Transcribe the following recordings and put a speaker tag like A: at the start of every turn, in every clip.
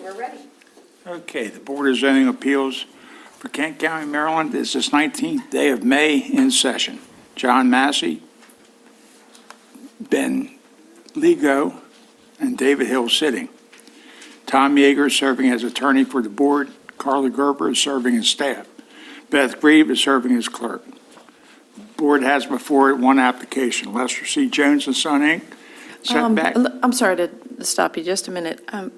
A: we're ready.
B: Okay, the Board of Zoning Appeals for Kent County, Maryland is this 19th day of May in session. John Massey, Ben Lego, and David Hill sitting. Tom Yeager serving as attorney for the board. Carla Gerber is serving as staff. Beth Grieve is serving as clerk. The board has before it one application, Lester C. Jones and Son, Inc. Setback.
A: I'm sorry to stop you just a minute. It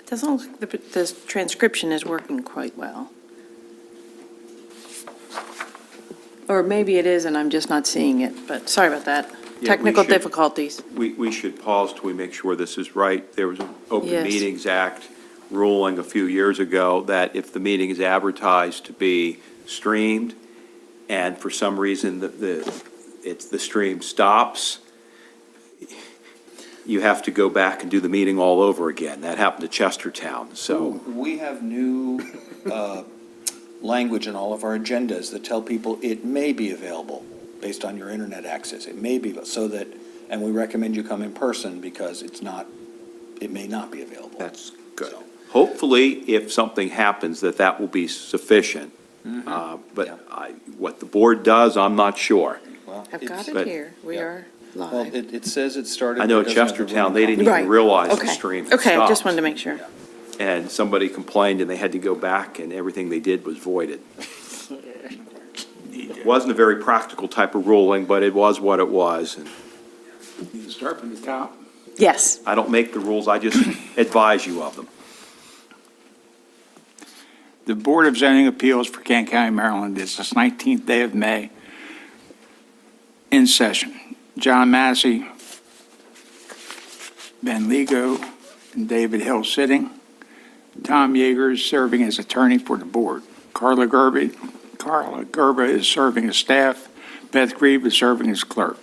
A: doesn't look like the transcription is working quite well. Or maybe it is and I'm just not seeing it, but sorry about that.
C: we
A: Technical
C: should-
A: difficulties.
C: We should pause till we make sure this is right. There was an Open
A: Yes.
C: Meetings Act ruling a few years ago that if the meeting is advertised to be streamed, and for some reason the stream stops, you have to go back and do the meeting all over again. That happened to Chestertown, so.
D: We have new language in all of our agendas that tell people it may be available based on your internet access. It may be, so that, and we recommend you come in person because it may not be available.
C: That's good.
D: So,
C: Hopefully, if something happens, that will be sufficient.
D: Yeah.
C: But what the board does, I'm not sure.
D: well,
A: I've got
D: it's-
C: but-
A: it here. We
D: yeah.
A: are
D: Well,
A: live.
D: it says it started.
C: I know
D: but it doesn't have the
C: Chestertown,
D: running
C: they didn't
D: time.
A: Right.
C: even realize the
A: Okay.
C: stream
A: Okay, I just
C: stopped.
A: wanted to make sure.
C: And somebody complained and they had to go back and everything they did was voided. It wasn't a very practical type of ruling, but it was what it was. And
B: You can start from the top.
A: Yes.
C: I don't make the rules, I just advise you of them.
B: The Board of Zoning Appeals for Kent County, Maryland is this 19th day of May in session. John Massey, Ben Lego, and David Hill sitting. Tom Yeager is serving as attorney for the board. Carla Gerber is serving as staff. Beth Grieve is serving as clerk.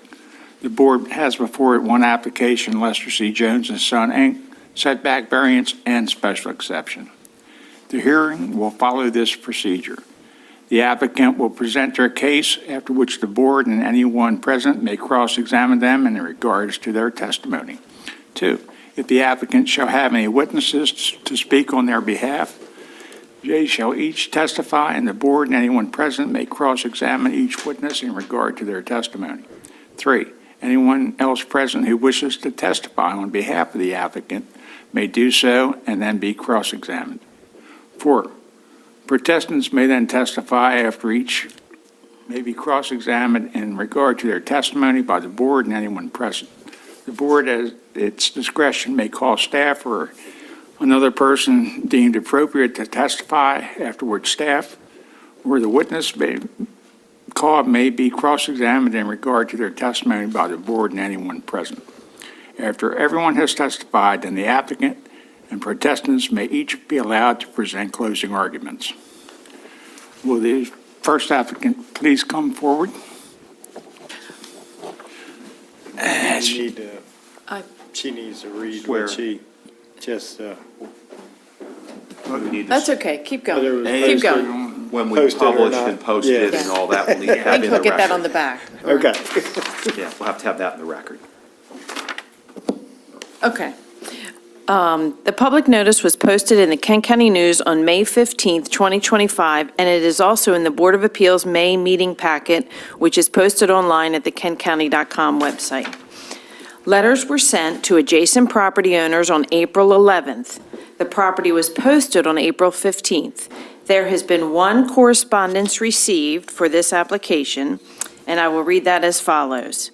B: The board has before it one application, Lester C. Jones and Son, Inc., setback variance and special exception. The hearing will follow this procedure. The applicant will present their case, after which the board and anyone present may cross-examine them in regards to their testimony. 2, if the applicant shall have any witnesses to speak on their behalf, they shall each testify, and the board and anyone present may cross-examine each witness in regard to their testimony. 3, anyone else present who wishes to testify on behalf of the applicant may do so and then be cross-examined. 4, protestants may then testify after each may be cross-examined in regard to their testimony by the board and anyone present. The board, at its discretion, may call staff or another person deemed appropriate to testify, after which staff or the witness may be cross-examined in regard to their testimony by the board and anyone present. After everyone has testified, then the applicant and protestants may each be allowed to present closing arguments. Will the first applicant please come forward?
E: She needs to read
C: Swear.
E: what she just,
C: We need to-
A: That's okay. Keep going.
E: whether it was
A: Keep
E: posted-
A: going.
C: When we
E: Posted or
C: publish
E: not.
C: and posted
E: Yeah.
C: and all that, we'll need to have
A: And
C: in
A: we'll
C: the
A: get that on the
C: record.
A: back.
E: Okay.
C: Yeah, we'll have to have that in the record.
A: Okay. The public notice was posted in the Kent County News on May 15th, 2025, and it is also in the Board of Appeals May meeting packet, which is posted online at the kentcounty.com website. Letters were sent to adjacent property owners on April 11th. The property was posted on April 15th. There has been one correspondence received for this application, and I will read that as follows.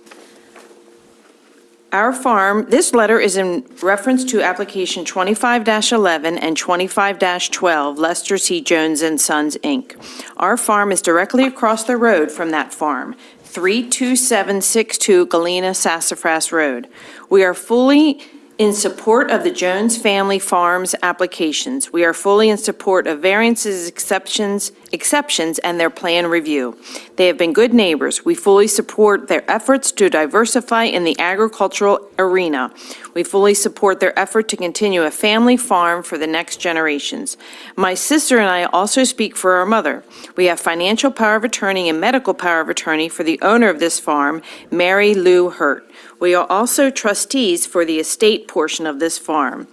A: Our farm, this letter is in reference to application 25-11 and 25-12, Lester C. Jones and Sons, Inc. Our farm is directly across the road from that farm, 32762 Galena Sassafras Road. We are fully in support of the Jones Family Farms applications. We are fully in support of variances, exceptions, and their plan review. They have been good neighbors. We fully support their efforts to diversify in the agricultural arena. We fully support their effort to continue a family farm for the next generations. My sister and I also speak for our mother. We have financial power of attorney and medical power of attorney for the owner of this farm, Mary Lou Hurt. We are also trustees for the estate portion of this farm.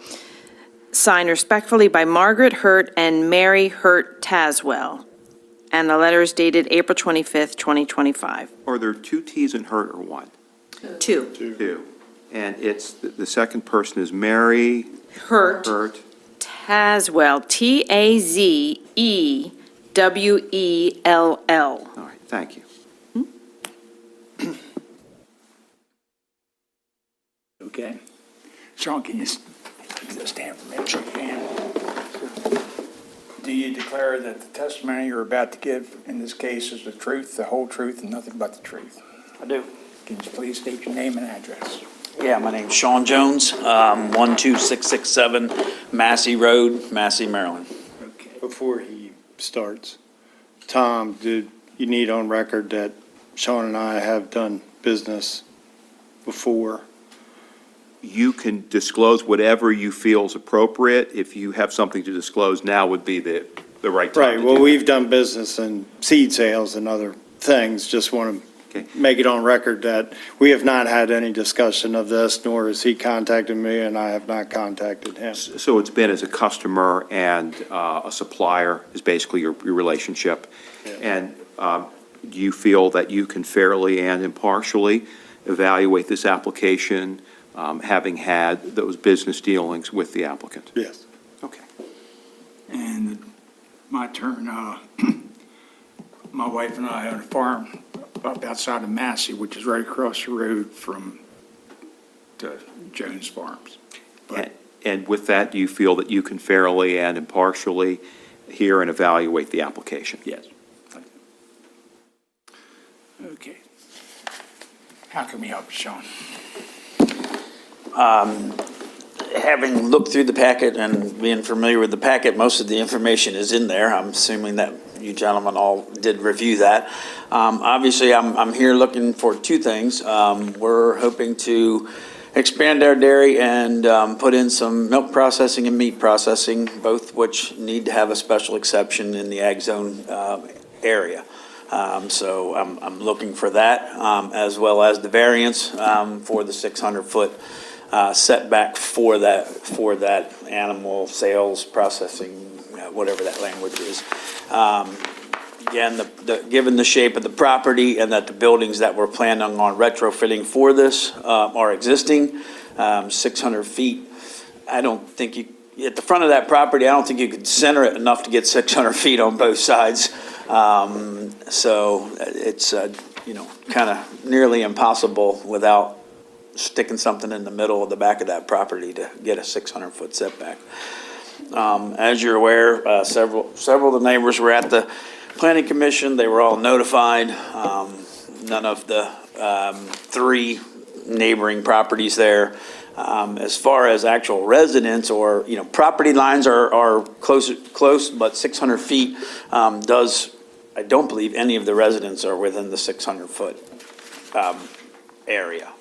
A: signed respectfully by Margaret Hurt and Mary Hurt Taswell. And the letter is dated April 25th, 2025.
C: Are there two Ts in Hurt or one?
A: Two.
C: Two. And it's, the second person is Mary
A: Hurt
C: Hurt.
A: Taswell, Tazewell.
C: All right, thank you.
B: Okay. Sean, can you stand for a minute? Shake your hand. Do you declare that the testimony you're about to give in this case is the truth, the whole truth, and nothing but the truth?
F: I do.
B: Can you please state your name and address?
F: Yeah, my name's Sean Jones, 12667 Massey Road, Massey, Maryland.
B: Okay.
E: before he starts, Tom, did you need on record that Sean and I have done business before?
C: You can disclose whatever you feel is appropriate. If you have something to disclose, now would be the right time.
E: Right,
C: to
E: well,
C: do
E: we've done business in seed sales and other things. Just want
C: Okay.
E: to make it on record that we have not had any discussion of this, nor has he contacted me, and I have not contacted him.
C: that. So it's been as a customer and a supplier is basically your relationship.
E: Yeah.
C: And do you feel that you can fairly and impartially evaluate this application, having had those business dealings with the applicant?
E: Yes.
C: Okay.
B: And my turn, my wife and I own a farm up outside of Massey, which is right across the road from the Jones Farms.
C: And with that, do you feel that you can fairly and impartially hear and evaluate the application?
B: Yes. Okay. How can we help you, Sean?
F: Having looked through the packet and being familiar with the packet, most of the information is in there. I'm assuming that you gentlemen all did review that. Obviously, I'm here looking for two things. We're hoping to expand our dairy and put in some milk processing and meat processing, both which need to have a special exception in the ag zone area. So I'm looking for that, as well as the variance for the 600-foot setback for that animal sales processing, whatever that language is. Again, given the shape of the property and that the buildings that we're planning on retrofitting for this are existing, 600 feet, I don't think you, at the front of that property, I don't think you could center it enough to get 600 feet on both sides. So it's, kind of nearly impossible without sticking something in the middle of the back of that property to get a 600-foot setback. As you're aware, several of the neighbors were at the planning commission. They were all notified. None of the three neighboring properties there. As far as actual residents or, property lines are close, but 600 feet I don't believe any of the residents are within the 600-foot area.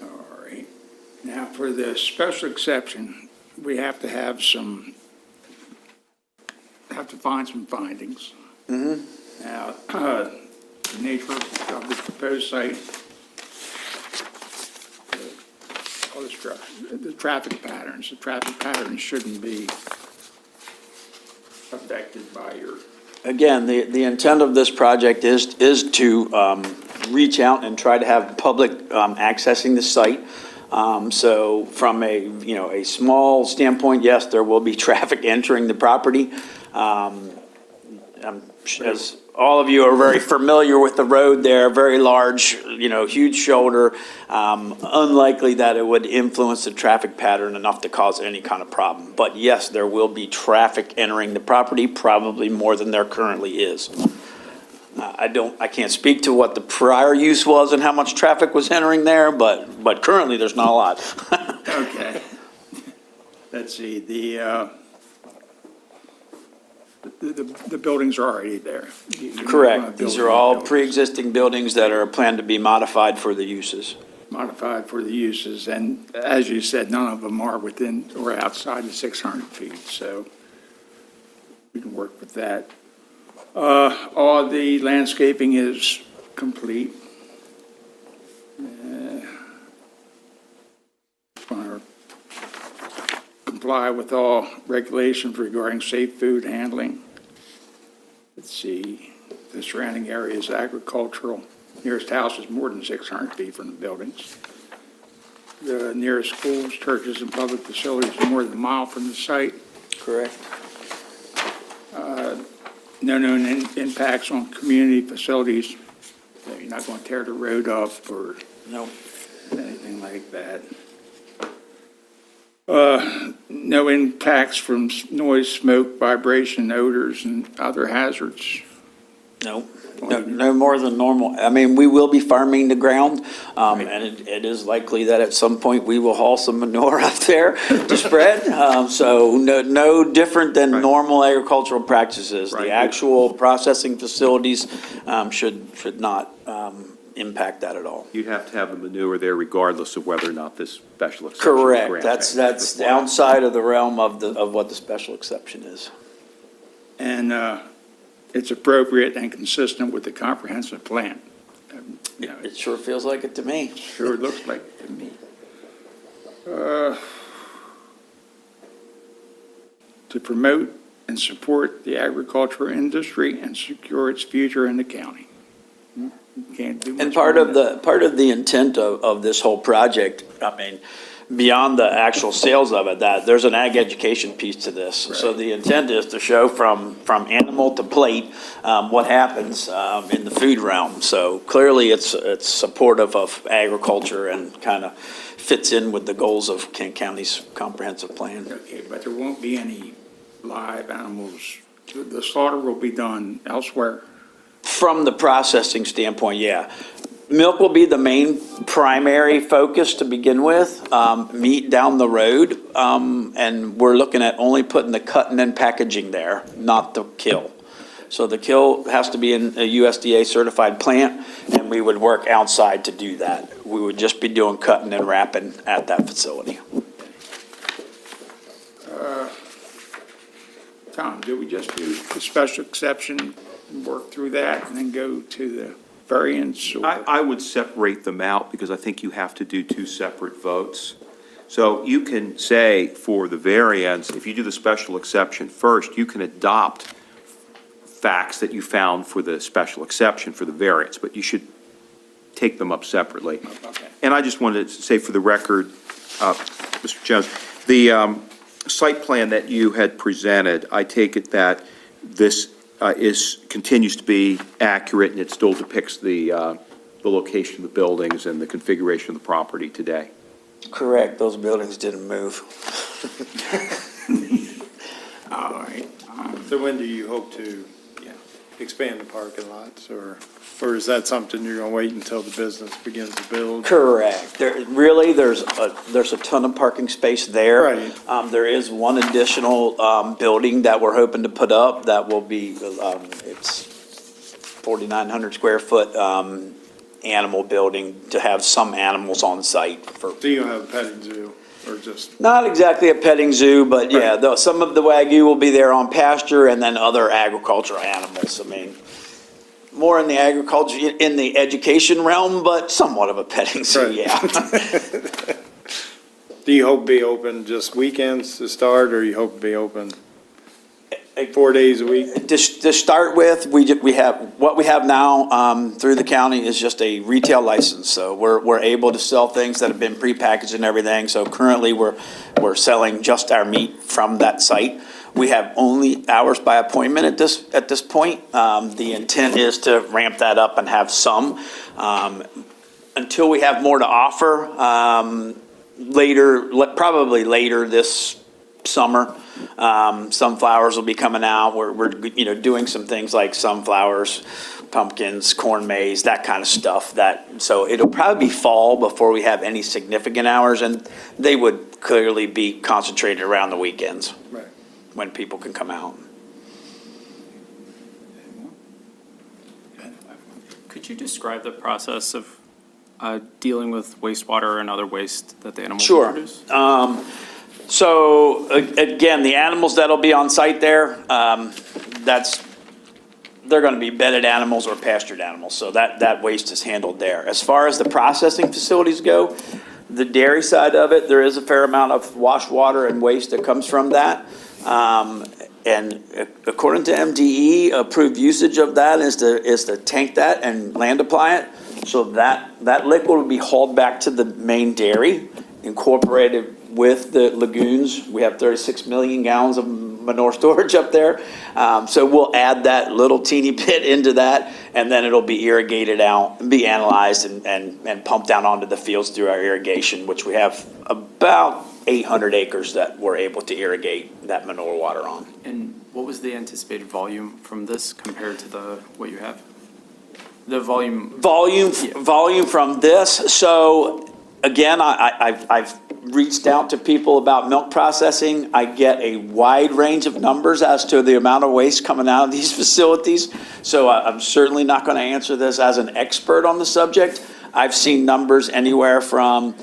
B: All right. Now, for the special exception, we have to have find some findings. Now, the nature of the proposed site, all the traffic patterns shouldn't be affected by your.
F: Again, the intent of this project is to reach out and try to have public accessing the site. So from a small standpoint, yes, there will be traffic entering the property. As all of you are very familiar with the road there, very large, huge shoulder, unlikely that it would influence the traffic pattern enough to cause any kind of problem. But yes, there will be traffic entering the property, probably more than there currently is. I can't speak to what the prior use was and how much traffic was entering there, but currently there's not a lot.
B: Okay. Let's see, the buildings are already there. You're not
F: Correct.
B: gonna
F: These
B: build
F: are all
B: buildings.
F: pre-existing buildings that are planned to be modified for the uses.
B: Modified for the uses, and as you said, none of them are within or outside the 600 feet, so we can work with that. All the landscaping is complete. comply with all regulations regarding safe food handling. Let's see, the surrounding area is agricultural. Nearest house is more than 600 feet from the buildings. The nearest schools, churches, and public facilities are more than a mile from the site.
F: Correct.
B: No known impacts on community facilities. You're not going to tear the road up or
F: No.
B: anything like that. No impacts from noise, smoke, vibration, odors, and other hazards.
F: No, no more than normal. I mean, we will be farming the ground, and it is likely that at some point we will haul some manure out there to spread. So no different than normal agricultural practices.
C: Right.
F: The actual processing facilities should not impact that at all.
C: You'd have to have the manure there regardless of whether or not this special exception is
F: Correct.
C: granted.
F: That's outside of the realm of what the special exception is.
B: And it's appropriate and consistent with the comprehensive plan. You know,
F: It sure feels like it to me.
B: sure looks like it to me. To promote and support the agricultural industry and secure its future in the county. You can't do much
F: And part
B: more
F: of
B: than
F: the intent of this whole project, I mean, beyond the actual sales of it, that there's an ag education piece to this. So the intent is to show from animal to plate, what happens, in the food realm. So clearly it's supportive of agriculture and kind of fits in with the goals of Kent County's comprehensive plan.
B: Okay, but there won't be any live animals. The slaughter will be done elsewhere.
F: From the processing standpoint, yeah. Milk will be the main primary focus to begin with, meat down the road, and we're looking at only putting the cutting and packaging there, not the kill. So the kill has to be in a USDA certified plant, and we would work outside to do that. We would just be doing cutting and wrapping at that facility.
B: Tom, do we just do the special exception, work through that, and then go to the variance? or-
C: I would separate them out because I think you have to do two separate votes. So you can say for the variance, if you do the special exception first, you can adopt facts that you found for the special exception for the variance, but you should take them up separately.
B: Okay.
C: And I just wanted to say for the record, Mr. Jones, the site plan that you had presented, I take it that this continues to be accurate and it still depicts the location of the buildings and the configuration of the property today?
F: Correct, those buildings didn't move.
B: All right.
E: So when do you hope to expand the parking lots, or is that something you're gonna wait until the business begins to build?
F: Correct. There's a ton of parking space there.
E: Right.
F: There is one additional, building that we're hoping to put up that will be, it's 4,900 square foot, animal building to have some animals on site for,
E: So you don't have a petting zoo, or just,
F: not exactly a petting zoo, but yeah, some of the Wagyu will be there on pasture and then other agricultural animals. I mean, more in the agriculture, in the education realm, but somewhat of a petting zoo,
E: Right.
F: yeah.
E: do you hope to be open just weekends to start, or you hope to be open 4 days a week?
F: To start with, we have, what we have now through the county is just a retail license. So we're able to sell things that have been prepackaged and everything. So currently, we're selling just our meat from that site. We have only hours by appointment at this point. The intent is to ramp that up and have some. Until we have more to offer, probably later this summer. Sunflowers will be coming out. We're doing some things like sunflowers, pumpkins, corn maze, that kind of stuff. So it'll probably be fall before we have any significant hours, and they would clearly be concentrated around the weekends.
E: Right.
F: When people can come out.
G: Could you describe the process of dealing with wastewater and other waste that the animals
F: Sure.
G: produce?
F: So again, the animals that'll be on site there, they're going to be bedded animals or pastured animals. So that waste is handled there. As far as the processing facilities go, The dairy side of it, there is a fair amount of wash water and waste that comes from that. And according to MDE, approved usage of that is to tank that and land apply it. So that liquid will be hauled back to the main dairy, incorporated with the lagoons. We have 36 million gallons of manure storage up there. So we'll add that little teeny bit into that, and then it'll be irrigated out, and be analyzed and pumped down onto the fields through our irrigation, which we have about 800 acres that we're able to irrigate that manure water on.
G: And what was the anticipated volume from this compared to what you have? The volume,
F: Volume from this. So again, I've reached out to people about milk processing. I get a wide range of numbers as to the amount of waste coming out of these facilities. So I'm certainly not going to answer this as an expert on the subject. I've seen numbers anywhere from,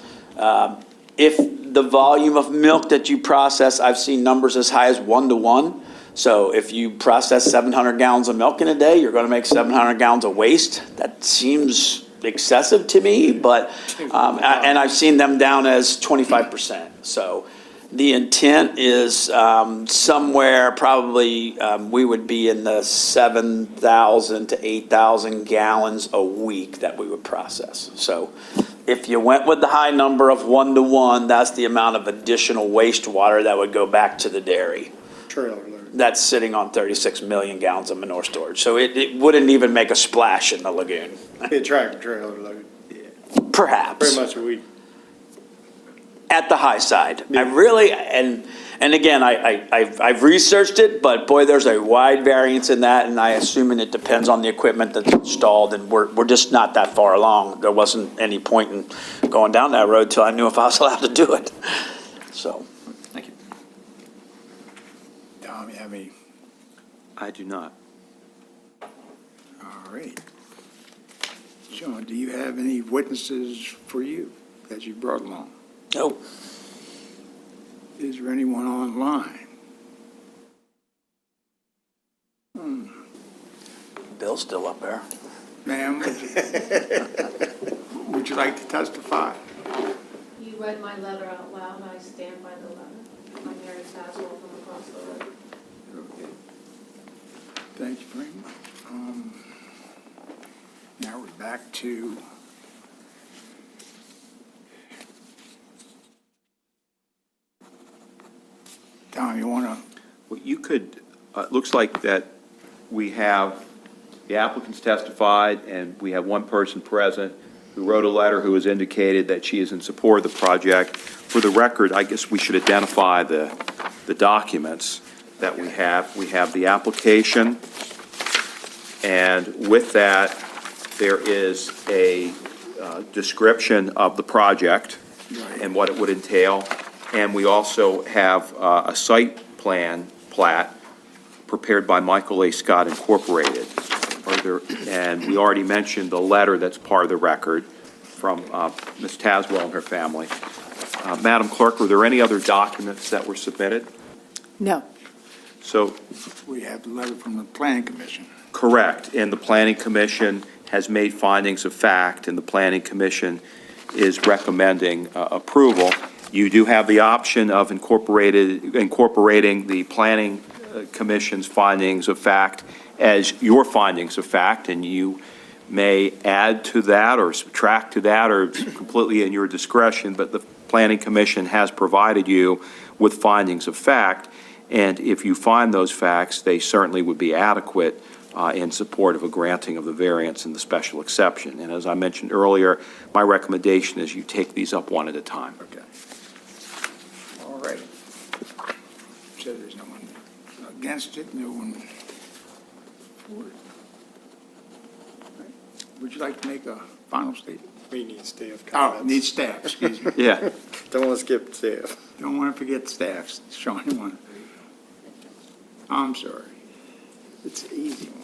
F: if the volume of milk that you process, I've seen numbers as high as 1 to 1. So if you process 700 gallons of milk in a day, you're going to make 700 gallons of waste. That seems excessive to me, but, and I've seen them down as 25%. So the intent is somewhere probably, we would be in the 7,000 to 8,000 gallons a week that we would process. So if you went with the high number of 1 to 1, that's the amount of additional wastewater that would go back to the dairy.
E: Trailer load.
F: That's sitting on 36 million gallons of manure storage. So it wouldn't even make a splash in the lagoon.
E: A tractor trailer load.
F: Perhaps.
E: Pretty much what we,
F: At the high side. I really, and again, I've researched it, but boy, there's a wide variance in that, and I assume it depends on the equipment that's installed, and we're just not that far along. There wasn't any point in going down that road till I knew if I was allowed to do it. So.
G: thank you.
B: Tom, you have any?
C: I do not.
B: All right. Sean, do you have any witnesses for you that you brought along?
F: Nope.
B: Is there anyone online?
F: Bill's still up there.
B: Ma'am, would you like to testify?
H: You read my letter out loud, I stand by the letter. I'm Mary Tazewell from across the road.
B: Okay. Thank you very much. Now we're back to Tom, you want to?
C: Well, you could, it looks like that we have, the applicants testified, and we have one person present who wrote a letter who has indicated that she is in support of the project. For the record, I guess we should identify the documents that we have. We have the application, and with that, there is a description of the project and what it would entail. And we also have a site plan plat prepared by Michael A. Scott Incorporated. And we already mentioned the letter that's part of the record from Ms. Tazewell and her family. Madam Clerk, were there any other documents that were submitted?
A: No.
C: So,
B: We have the letter from the Planning Commission.
C: correct, and the Planning Commission has made findings of fact, and the Planning Commission is recommending approval. You do have the option of incorporating the Planning Commission's findings of fact as your findings of fact, and you may add to that or subtract to that, or it's completely in your discretion, but the Planning Commission has provided you with findings of fact, and if you find those facts, they certainly would be adequate in support of a granting of the variance and the special exception. And as I mentioned earlier, my recommendation is you take these up one at a time.
B: Okay. All right. So there's no one against it, no one for it. All right. Would you like to make a final statement?
E: we need staff
B: Oh,
E: comments.
B: need staff, excuse me.
C: Yeah.
E: Don't want to skip staff.
B: Don't want to forget staff, Sean, you want. I'm sorry. It's an easy one.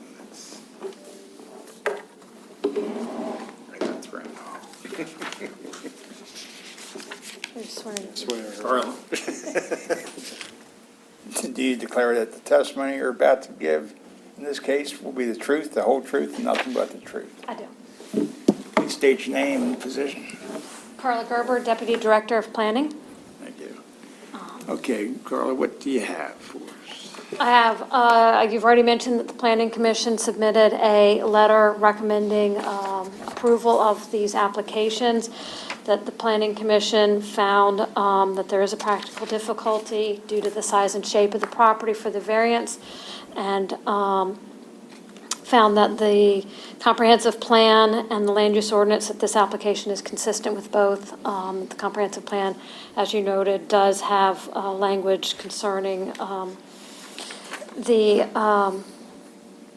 B: I got thrown off.
E: Swear.
B: Carla. Do you declare that the testimony you're about to give in this case will be the truth, the whole truth, and nothing but the truth?
H: I do.
B: Please state your name and position.
I: Carla Gerber, Deputy Director of Planning.
B: Thank you. Okay, Carla, what do you have for us?
I: I have, you've already mentioned that the Planning Commission submitted a letter recommending approval of these applications, that the Planning Commission found that there is a practical difficulty due to the size and shape of the property for the variance, and found that the comprehensive plan and the land use ordinance, that this application is consistent with both. The comprehensive plan, as you noted, does have language concerning the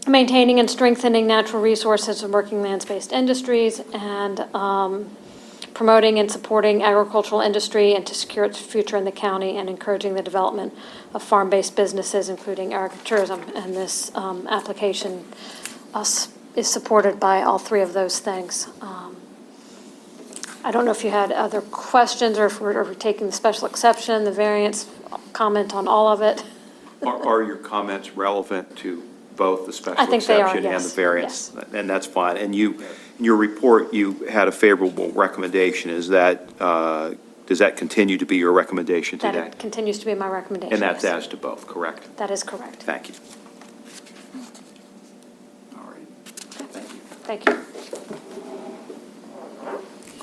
I: maintaining and strengthening natural resources and working lands-based industries, and promoting and supporting agricultural industry and to secure its future in the county, and encouraging the development of farm-based businesses, including agritourism. And this application is supported by all three of those things. I don't know if you had other questions, or if we're taking the special exception, the variance, comment on all of it.
C: Are your comments relevant to both the special
I: I think they are,
C: exception and the
I: yes,
C: variance? And that's fine. And you, in your report, you had a favorable recommendation. Is that, does that continue to be your recommendation today?
I: That continues to be my recommendation.
C: And that's
I: yes.
C: as to both, correct?
I: That is correct.
C: Thank you.
B: All right. Thank you.
I: Thank you.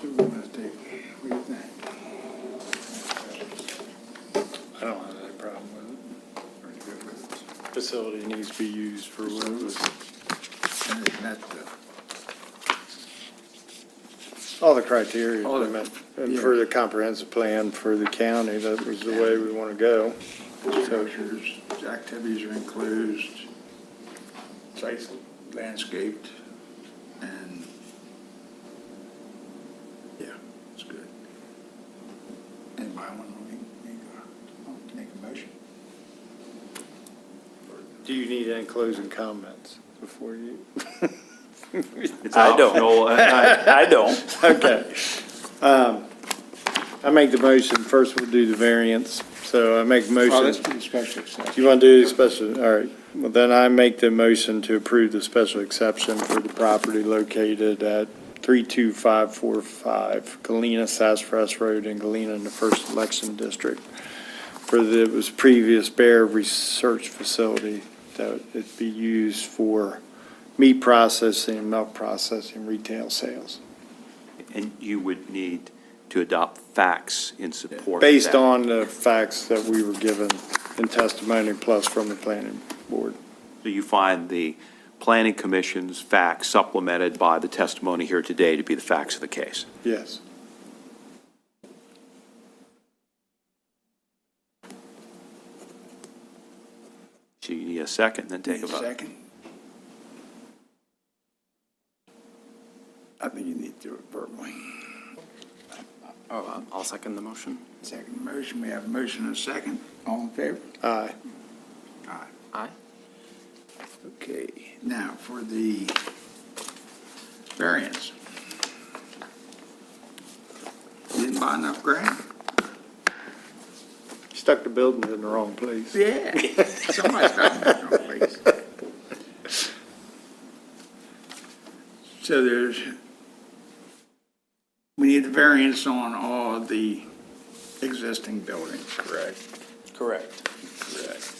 B: So we're gonna take, what do you think?
E: I don't have any problem with it.
B: Are you good with it?
E: Facility needs to be used for what it was,
B: And it met
E: all the criteria.
B: All the-
E: they met. And
B: yeah.
E: for the comprehensive plan for the county, that was the way we want to go.
B: the structures, activities are enclosed, sites landscaped, and, yeah, it's good. Anybody want to make a motion?
E: Do you need any closing comments before you?
C: It's
F: I don't.
C: optional.
F: I don't.
E: Okay. I make the motion, first we'll do the variance, so I make a
B: Well, let's
E: motion.
B: do the special exception.
E: You want to do the special, all right, well, then I make the motion to approve the special exception for the property located at 32545 Galena Sassafras Road in Galena in the first election district. For the, it was previous Bear Research Facility, that it be used for meat processing, milk processing, retail sales.
C: And you would need to adopt facts in support of
E: Based
C: that.
E: on the facts that we were given in testimony plus from the planning board.
C: So you find the planning commission's facts supplemented by the testimony here today to be the facts of the case?
E: Yes.
C: So you need a second, then take a vote.
B: Second. I think you need to do it verbally.
G: Oh, I'll second the motion.
B: Second motion, we have a motion and a second. All in favor?
E: Aye.
B: Aye.
G: Aye.
B: Okay, now for the variance. Didn't buy enough ground?
E: Stuck the buildings in the wrong place.
B: Yeah. Somebody's got them in the wrong place. So we need the variance on all of the existing buildings, correct?
F: Correct.
B: Correct.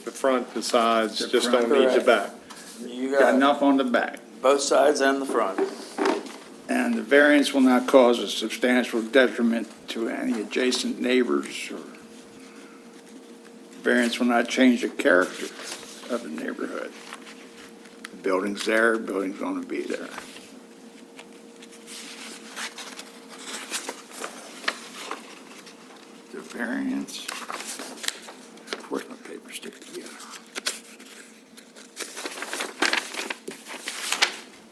E: The front, the sides,
B: The
E: just
B: front.
E: don't need the back.
F: You
B: Got
F: got
B: enough on the back.
F: both sides and the front.
B: And the variance will not cause a substantial detriment to any adjacent neighbors, or variance will not change the character of the neighborhood. The building's there, the building's going to be there. The variance, where's my paper stick together?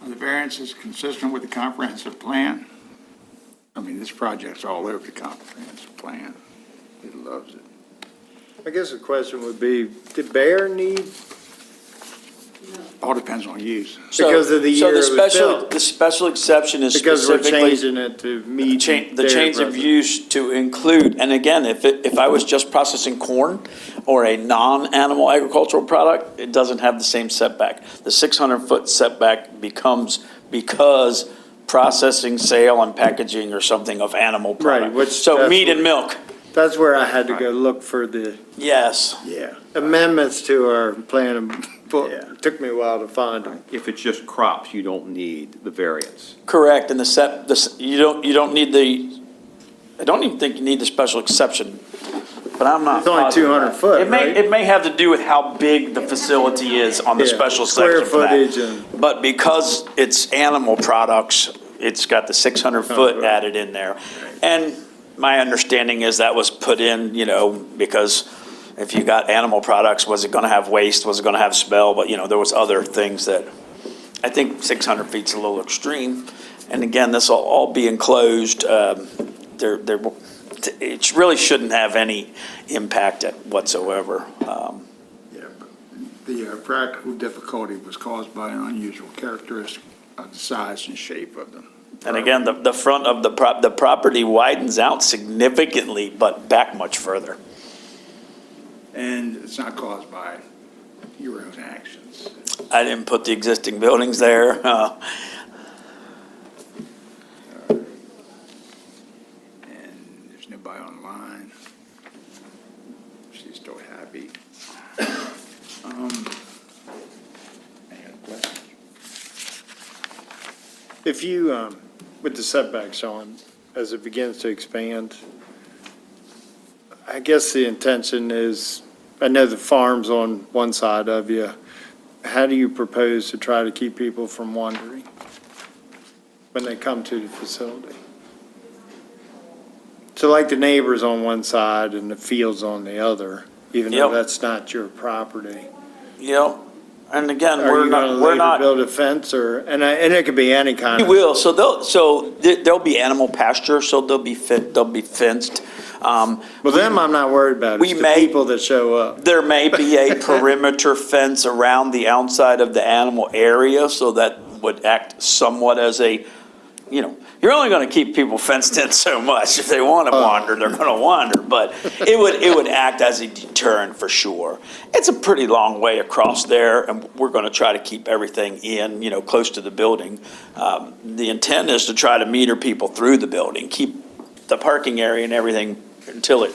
B: The variance is consistent with the comprehensive plan. I mean, this project's all over the comprehensive plan. It loves it.
E: I guess the question would be, did Bear need,
B: All depends on use.
E: Because of the
F: So
E: year it was built.
F: the special exception is
E: because we're
F: specifically
E: changing it to meet
F: the
E: their
F: change of
E: residents.
F: use to include, and again, if I was just processing corn or a non-animal agricultural product, it doesn't have the same setback. The 600-foot setback becomes because processing, sale, and packaging or something of animal
E: Right,
F: product.
E: which
F: So
E: that's
F: meat and
E: what-
F: milk,
E: That's where I had to go look for the
F: yes.
E: amendments to our plan book.
B: Yeah.
E: Took me a while to find them.
C: If it's just crops, you don't need the variance.
F: Correct, and you don't need I don't even think you need the special exception, but I'm not.
E: It's only
F: positive.
E: 200 foot,
F: It may,
E: right?
F: it may have to do with how big the facility is on the
E: Yeah,
F: special
E: square
F: section for that.
E: footage and-
F: But because it's animal products, it's got the 600 foot added in there. And my understanding is that was put in, because if you got animal products, was it gonna have waste, was it gonna have smell? But, there was other things that, I think 600 feet's a little extreme. And again, this will all be enclosed. It really shouldn't have any impact whatsoever.
B: Yeah, but the practical difficulty was caused by an unusual characteristic of the size and shape of them.
F: And again, the front of the property widens out significantly, but back much further.
B: And it's not caused by your own actions.
F: I didn't put the existing buildings there.
B: And there's nobody online. She's still happy. Any other questions?
E: If you, with the setbacks on, as it begins to expand, I guess the intention is, I know the farm's on one side of you. How do you propose to try to keep people from wandering when they come to the facility? So like the neighbor's on one side and the field's on the other, even though
F: Yep.
E: that's not your property.
F: Yep. And again,
E: Are
F: we're
E: you
F: not,
E: gonna
F: we're
E: later
F: not.
E: build a fence or, and it could be any kind
F: We
E: of.
F: will, so there'll be animal pasture, so they'll be fenced.
E: Well, them I'm not worried about.
F: we
E: It's the
F: may-
E: people that show up.
F: There may be a perimeter fence around the outside of the animal area, so that would act somewhat as a, you're only gonna keep people fenced in so much. If they wanna wander, they're gonna wander, but it would act as a deterrent for sure. It's a pretty long way across there, and we're gonna try to keep everything in, close to the building. The intent is to try to meter people through the building, keep the parking area and everything until it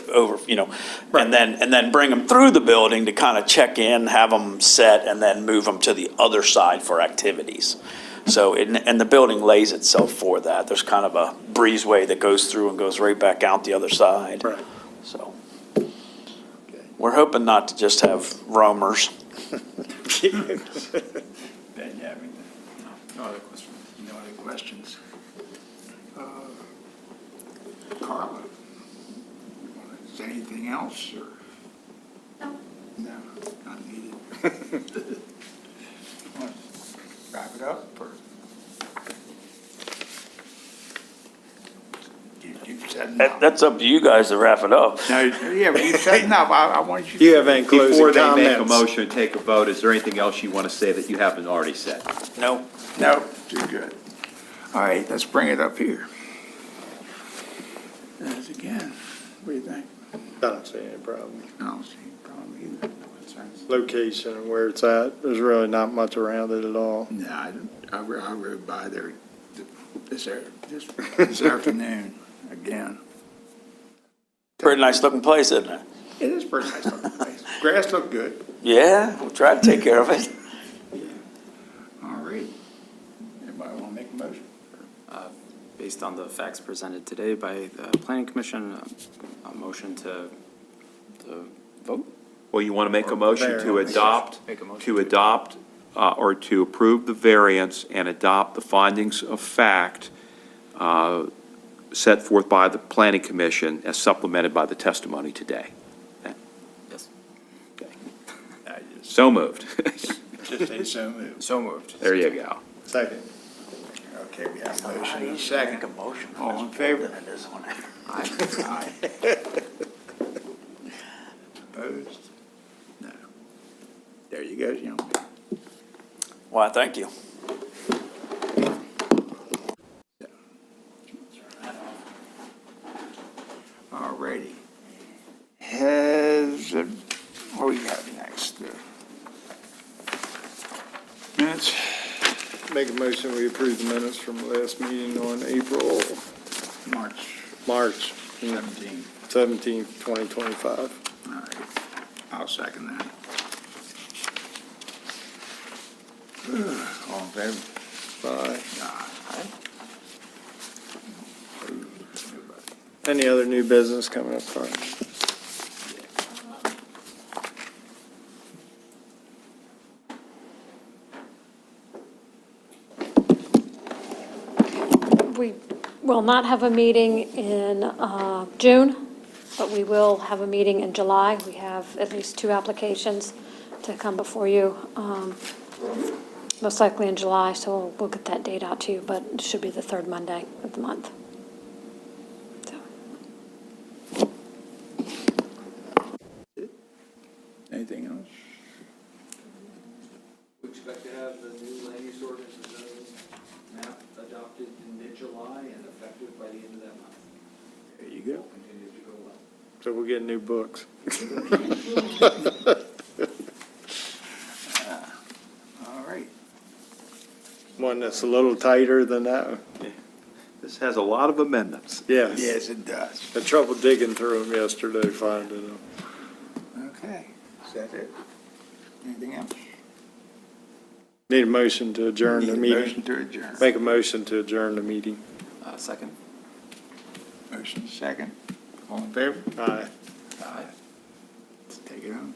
F: and then bring them through the building to kind of check in, have them set, and then move them to the other side for activities. So, and the building lays itself for that. There's kind of a breezeway that goes through and goes right back out the other side.
E: Right.
F: So, we're hoping not to just have roamers.
B: Ben, you have anything?
G: No other questions.
B: No other questions? Carla, you want to say anything else, or?
H: No.
B: No, not needed. Want to wrap it up, or? You've said enough.
F: That's up to you guys to wrap it up.
B: No, yeah, but you've said enough. I want you.
E: Do you have any closing
C: Before they
E: comments?
C: make a motion and take a vote, is there anything else you want to say that you haven't already said?
F: No.
B: No, too good. All right, let's bring it up here. As again, what do you think?
E: I don't see any problem.
B: I don't see a problem either. No concerns.
E: Location and where it's at, there's really not much around it at all.
B: No, I rode by there this afternoon again.
E: Pretty nice looking place, isn't it?
B: It is a pretty nice looking place. Grass looked good.
F: Yeah, we'll try to take care of it.
B: All right. Anybody want to make a motion?
G: Based on the facts presented today by the planning commission, a motion to vote?
C: Well, you want to make a motion to
E: variance.
C: adopt,
G: Make a motion
C: to
G: to
C: adopt, or to approve the variance and adopt the findings of fact set forth by the planning commission as supplemented by the testimony today.
G: Yes.
C: So moved.
B: Just say so moved.
G: So moved.
C: There you go.
E: Second.
B: Okay, we have a motion and a second. All in favor? Aye. Opposed? No. There you go, young man.
F: Why, thank you.
B: All righty. Has, what do we have next? Minutes?
E: Make a a motion, we approve the minutes from the last meeting on March
B: 17.
E: 17th, 2025.
B: All right, I'll second that. All in favor?
E: Aye.
B: Aye.
E: Any other new business coming up, Carl?
I: We will not have a meeting in June, but we will have a meeting in July. We have at least 2 applications to come before you, most likely in July, so we'll get that date out to you, but it should be the 3rd Monday of the month. So,
B: Anything else?
D: We expect to have the new land use ordinance and zoning map adopted in mid-July and effective by the end of that month.
B: There you go.
D: Continues to go well.
E: So we'll get new books.
B: All right.
E: One that's a little tighter than that one.
C: This has a lot of amendments.
E: Yes.
B: Yes, it does.
E: Had trouble digging through them yesterday, finding them.
B: Okay, is that it? Anything else?
E: Need a motion to adjourn the
B: Need a
E: meeting.
B: motion to adjourn.
E: Make a motion to adjourn the meeting.
G: Second.
B: Motion second. All in favor?
E: Aye.
B: Aye. Let's take it home.